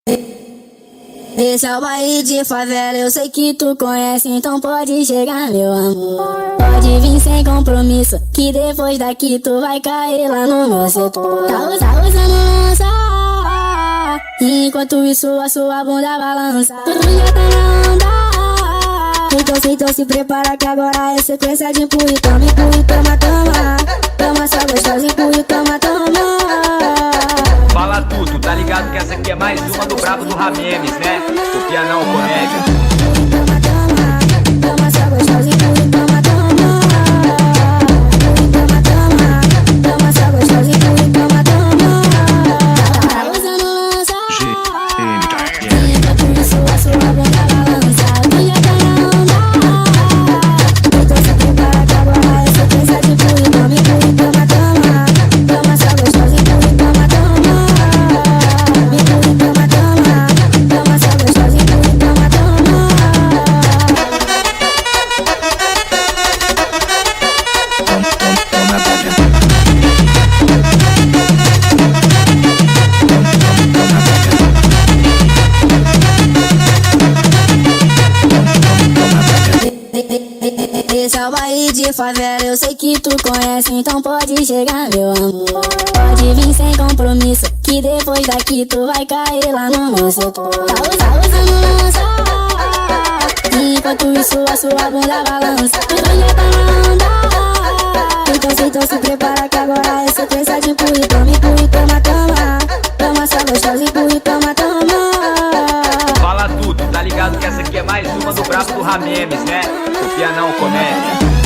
Esse é o baile de favela, eu sei que tu conhece, então pode chegar, meu amor. Pode vir sem compromisso, que depois daqui tu vai cair lá no meu setor. Tá usando lança, enquanto isso a sua bunda balança. Tu já tá na onda, então se prepara que agora é sequência de empurre, toma, toma. Toma só gostosa, empurre, toma. Fala tudo, tá ligado que essa aqui é mais uma do brabo do Ramemes, né? O Pianão Comédia. Toma só gostosa, empurre, toma. Toma só gostosa, empurre, toma. Tá usando lança, enquanto isso a sua bunda balança. Tu já tá na onda, então se prepara que agora é sequência de empurre, toma. Toma só gostosa, empurre, toma. Toma só gostosa, empurre, toma. Esse é o baile de favela, eu sei que tu conhece, então pode chegar, meu amor. Pode vir sem compromisso, que depois daqui tu vai cair lá no meu setor. Tá usando lança, enquanto isso a sua bunda balança. Tu já tá na onda, então se prepara que agora é sequência de empurre, toma. Toma só gostosa, empurre, toma. Fala tudo, tá ligado que essa aqui é mais uma do brabo do Ramemes, né? O Pianão Comédia.